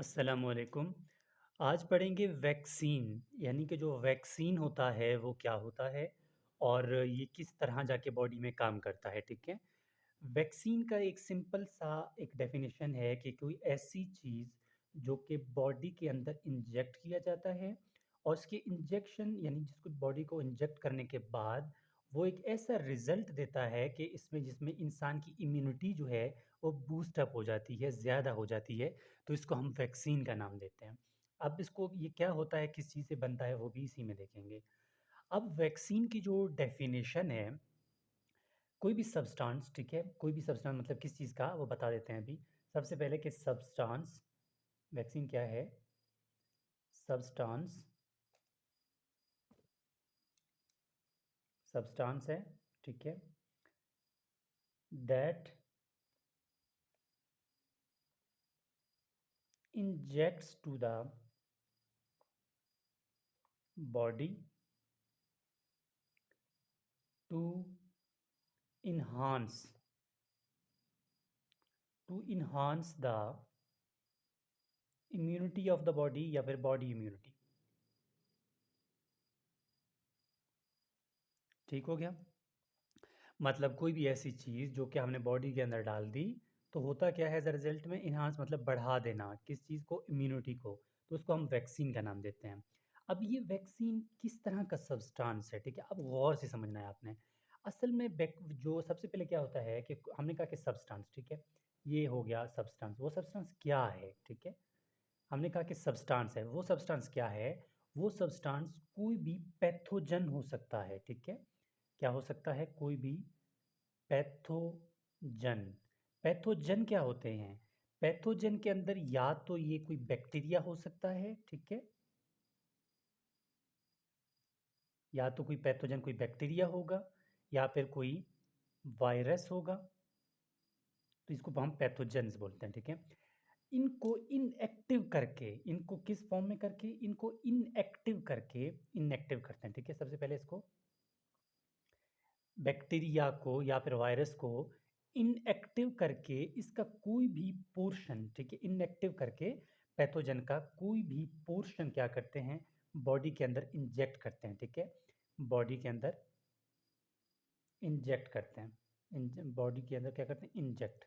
अस्सलामुअलैकुम। आज पढ़ेंगे वैक्सीन यानी कि जो वैक्सीन होता है वो क्या होता है और ये किस तरह जाके बॉडी में काम करता है, ठीक है? वैक्सीन का एक सिंपल सा एक डेफिनेशन है कि कोई ऐसी चीज़ जो कि बॉडी के अंदर इंजेक्ट किया जाता है और उसके इंजेक्शन यानी जिसको बॉडी को इंजेक्ट करने के बाद वो एक ऐसा रिज़ल्ट देता है कि इसमें जिसमें इंसान की इम्यूनिटी जो है वो बूस्ट अप हो जाती है, ज़्यादा हो जाती है, तो इसको हम वैक्सीन का नाम देते हैं। अब इसको ये क्या होता है, किस चीज़ से बनता है वो भी इसी में देखेंगे। अब वैक्सीन की जो डेफिनेशन है कोई भी सब्सटेंस ठीक है, कोई भी सब्सटेंस मतलब किस चीज़ का वो बता देते हैं अभी। सबसे पहले कि सब्सटेंस वैक्सीन क्या है? सब्सटेंस सब्सटेंस है, ठीक है, that injects to the body to enhance the immunity of the body या फिर बॉडी इम्यूनिटी। ठीक हो गया? मतलब कोई भी ऐसी चीज़ जो कि हमने बॉडी के अंदर डाल दी, तो होता क्या है एज़ अ रिज़ल्ट में इन्हांस मतलब बढ़ा देना, किस चीज़ को? इम्यूनिटी को, तो उसको हम वैक्सीन का नाम देते हैं। अब ये वैक्सीन किस तरह का सब्सटेंस है, ठीक है? अब गौर से समझना है आपने। असल में वैक जो सबसे पहले क्या होता है कि हमने कहा कि सब्सटेंस, ठीक है? ये हो गया सब्सटेंस, वो सब्सटेंस क्या है, ठीक है? हमने कहा कि सब्सटेंस है, वो सब्सटेंस क्या है? वो सब्सटेंस कोई भी पैथोजन हो सकता है, ठीक है? क्या हो सकता है? कोई भी पैथोजन। पैथोजन क्या होते हैं? पैथोजन के अंदर या तो ये कोई बैक्टीरिया हो सकता है, ठीक है, या तो कोई पैथोजन कोई बैक्टीरिया होगा या फिर कोई वायरस होगा, तो इसको हम पैथोजेंस बोलते हैं, ठीक है। इनको इनएक्टिव करके, इनको किस फॉर्म में करके? इनको इनएक्टिव करके इनएक्टिव करते हैं, ठीक है। सबसे पहले इसको बैक्टीरिया को या फिर वायरस को इनएक्टिव करके इसका कोई भी पोर्शन, ठीक है, इनएक्टिव करके पैथोजन का कोई भी पोर्शन क्या करते हैं? बॉडी के अंदर इंजेक्ट करते हैं, ठीक है, बॉडी के अंदर इंजेक्ट करते हैं, बॉडी के अंदर क्या करते हैं? इंजेक्ट।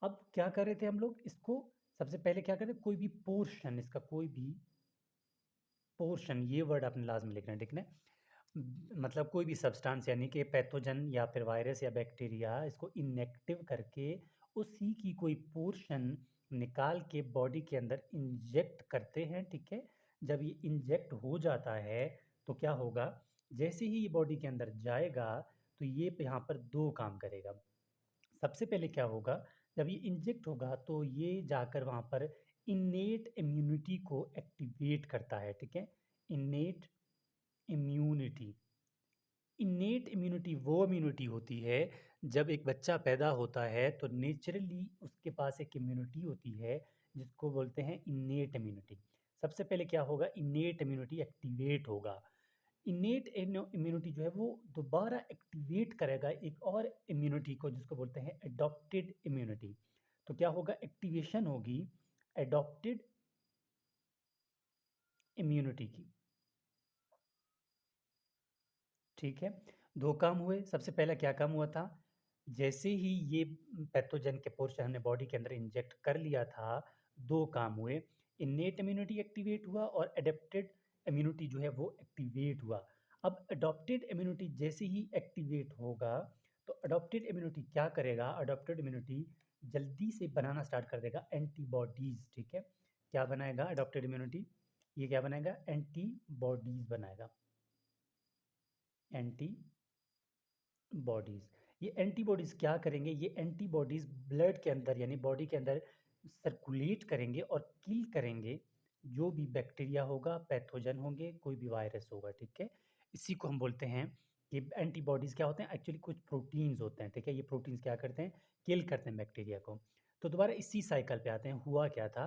अब क्या कर रहे थे हम लोग? इसको सबसे पहले क्या करते? कोई भी पोर्शन, इसका कोई भी पोर्शन, ये वर्ड आपने लास्ट में लिखना है, ठीक है। मतलब कोई भी सब्सटेंस यानी कि पैथोजन या फिर वायरस या बैक्टीरिया, इसको इनएक्टिव करके उसी की कोई पोर्शन निकाल के बॉडी के अंदर इंजेक्ट करते हैं, ठीक है। जब ये इंजेक्ट हो जाता है तो क्या होगा? जैसे ही ये बॉडी के अंदर जाएगा तो ये यहाँ पर दो काम करेगा। सबसे पहले क्या होगा? जब ये इंजेक्ट होगा तो ये जाकर वहाँ पर इन्नेट इम्यूनिटी को एक्टिवेट करता है, ठीक है। इन्नेट इम्यूनिटी, इन्नेट इम्यूनिटी वो इम्यूनिटी होती है जब एक बच्चा पैदा होता है तो नेचुरली उसके पास एक इम्यूनिटी होती है जिसको बोलते हैं इन्नेट इम्यूनिटी। सबसे पहले क्या होगा? इन्नेट इम्यूनिटी एक्टिवेट होगा। इन्नेट इम्यूनिटी जो है वो दोबारा एक्टिवेट करेगा एक और इम्यूनिटी को जिसको बोलते हैं एडॉप्टेड इम्यूनिटी। तो क्या होगा? एक्टिवेशन होगी एडॉप्टेड इम्यूनिटी की, ठीक है। दो काम हुए। सबसे पहला क्या काम हुआ था? जैसे ही ये पैथोजन के पोर्शन हमने बॉडी के अंदर इंजेक्ट कर लिया था, दो काम हुए, इन्नेट इम्यूनिटी एक्टिवेट हुआ और एडेप्टेड इम्यूनिटी जो है वो एक्टिवेट हुआ। अब अडॉप्टेड इम्यूनिटी जैसे ही एक्टिवेट होगा तो अडॉप्टेड इम्यूनिटी क्या करेगा? अडॉप्टेड इम्यूनिटी जल्दी से बनाना स्टार्ट कर देगा एंटीबॉडीज, ठीक है। क्या बनाएगा अडॉप्टेड इम्यूनिटी? ये क्या बनाएगा? एंटीबॉडीज बनाएगा, एंटी बॉडीज़। ये एंटीबॉडीज़ क्या करेंगे? ये एंटीबॉडीज़ ब्लड के अंदर यानी बॉडी के अंदर सर्कुलेट करेंगे और किल करेंगे जो भी बैक्टीरिया होगा, पैथोजन होंगे, कोई भी वायरस होगा, ठीक है। इसी को हम बोलते हैं कि एंटीबॉडीज़ क्या होते हैं? एक्चुअली कुछ प्रोटीन्स होते हैं, ठीक है। ये प्रोटीन्स क्या करते हैं? किल करते हैं बैक्टीरिया को। तो दोबारा इसी साइकिल पे आते हैं। हुआ क्या था?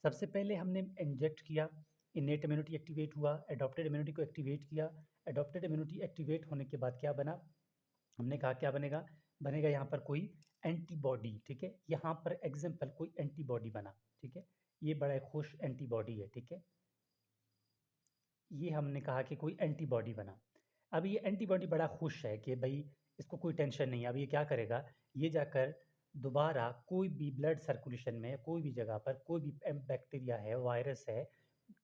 सबसे पहले हमने इंजेक्ट किया, इन्नेट इम्यूनिटी एक्टिवेट हुआ, एडॉप्टेड इम्यूनिटी को एक्टिवेट किया। एडॉप्टेड इम्यूनिटी एक्टिवेट होने के बाद क्या बना? हमने कहा क्या बनेगा? बनेगा यहाँ पर कोई एंटीबॉडी, ठीक है? यहाँ पर एग्ज़ाम्पल कोई एंटीबॉडी बना, ठीक है? ये बड़ा खुश एंटीबॉडी है, ठीक है? ये हमने कहा कि कोई एंटीबॉडी बना। अब ये एंटीबॉडी बड़ा खुश है कि भई इसको कोई टेंशन नहीं है। अब ये क्या करेगा, ये जाकर दोबारा कोई भी ब्लड सर्कुलेशन में कोई भी जगह पर कोई भी बैक्टीरिया है, वायरस है,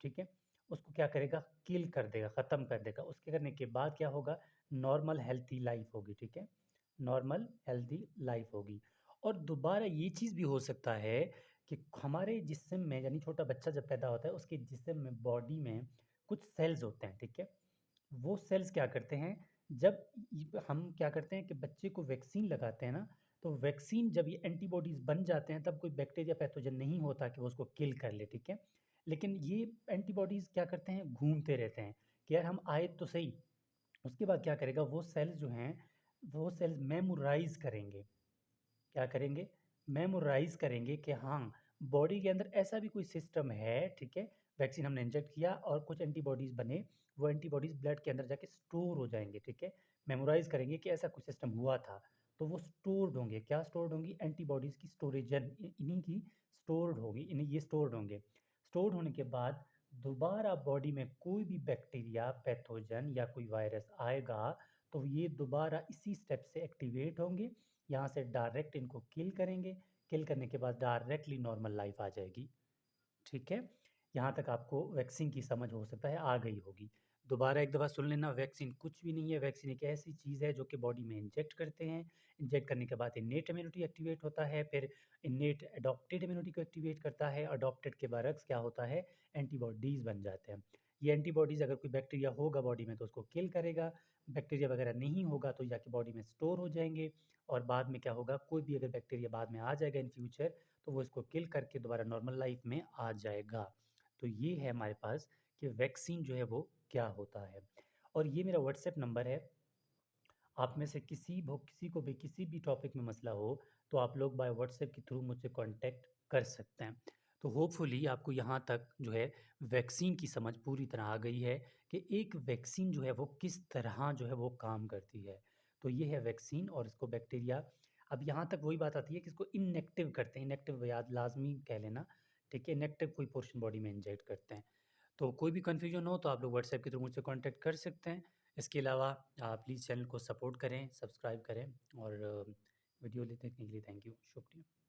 ठीक है? उसको क्या करेगा, किल कर देगा, ख़त्म कर देगा। उसके करने के बाद क्या होगा, नॉर्मल हेल्थी लाइफ़ होगी, ठीक है? नॉर्मल हेल्थी लाइफ़ होगी। और दोबारा ये चीज़ भी हो सकता है कि हमारे जिस्म में, यानी छोटा बच्चा जब पैदा होता है उसके जिस्म में, बॉडी में कुछ सेल्स होते हैं, ठीक है? वो सेल्स क्या करते हैं, जब हम क्या करते हैं कि बच्चे को वैक्सीन लगाते हैं ना, तो वैक्सीन जब ये एंटीबॉडीज़ बन जाते हैं तब कोई बैक्टीरिया पैथोजन नहीं होता कि वो उसको किल कर ले, ठीक है? लेकिन ये एंटीबॉडीज़ क्या करते हैं, घूमते रहते हैं कि यार हम आए तो सही। उसके बाद क्या करेगा, वो सेल्स जो हैं, वो सेल्स मेमोराइज़ करेंगे। क्या करेंगे? मेमोराइज़ करेंगे कि हाँ, बॉडी के अंदर ऐसा भी कोई सिस्टम है, ठीक है? वैक्सीन हमने इंजेक्ट किया और कुछ एंटीबॉडीज़ बने, वो एंटीबॉडीज़ ब्लड के अंदर जाके स्टोर हो जाएँगे, ठीक है? मेमोराइज़ करेंगे कि ऐसा कुछ सिस्टम हुआ था, तो वो स्टोर्ड होंगे। क्या स्टोर्ड होंगी? एंटीबॉडीज़ की स्टोरेजन इन्हीं की स्टोर्ड होगी, इन्हीं ये स्टोर्ड होंगे। स्टोर्ड होने के बाद दोबारा बॉडी में कोई भी बैक्टीरिया, पैथोजन या कोई वायरस आएगा, तो ये दोबारा इसी स्टेप से एक्टिवेट होंगे, यहाँ से डायरेक्ट इनको किल करेंगे, किल करने के बाद डायरेक्टली नॉर्मल लाइफ आ जाएगी, ठीक है? यहाँ तक आपको वैक्सीन की समझ हो सकता है आ गई होगी। दोबारा एक दफ़ा सुन लेना, वैक्सीन कुछ भी नहीं है, वैक्सीन एक ऐसी चीज़ है जो कि बॉडी में इंजेक्ट करते हैं, इंजेक्ट करने के बाद इन्नेट इम्यूनिटी एक्टिवेट होता है, फिर इन्नेट एडॉप्टेड इम्यूनिटी को एक्टिवेट करता है, अडॉप्टेड के बरक्स क्या होता है, एंटीबॉडीज़ बन जाते हैं। ये एंटीबॉडीज़ अगर कोई बैक्टीरिया होगा बॉडी में तो उसको किल करेगा, बैक्टीरिया वगैरह नहीं होगा तो जाके बॉडी में स्टोर हो जाएँगे और बाद में क्या होगा, कोई भी अगर बैक्टीरिया बाद में आ जाएगा इन फ्यूचर, तो वो इसको किल करके दोबारा नॉर्मल लाइफ में आ जाएगा। तो ये है हमारे पास कि वैक्सीन जो है वो क्या होता है। और ये मेरा व्हाट्सएप नंबर है, आप में से किसी को भी किसी भी टॉपिक में मसला हो, तो आप लोग बाय व्हाट्सएप के थ्रू मुझसे कॉन्टैक्ट कर सकते हैं। तो होपफुली आपको यहाँ तक जो है वैक्सीन की समझ पूरी तरह आ गई है कि एक वैक्सीन जो है वो किस तरह जो है वो काम करती है। तो ये है वैक्सीन और इसको बैक्टीरिया, अब यहाँ तक वही बात आती है कि इसको इनएक्टिव करते हैं, इनएक्टिव याद लाज़मी कह लेना, ठीक है? इनएक्टिव कोई पोर्शन बॉडी में इंजेक्ट करते हैं। तो कोई भी कन्फ्यूजन हो तो आप लोग व्हाट्सएप के थ्रू मुझसे कॉन्टैक्ट कर सकते हैं। इसके अलावा आप प्लीज़ चैनल को सपोर्ट करें, सब्सक्राइब करें और वीडियो देखने के लिए थैंक यू, शुक्रिया।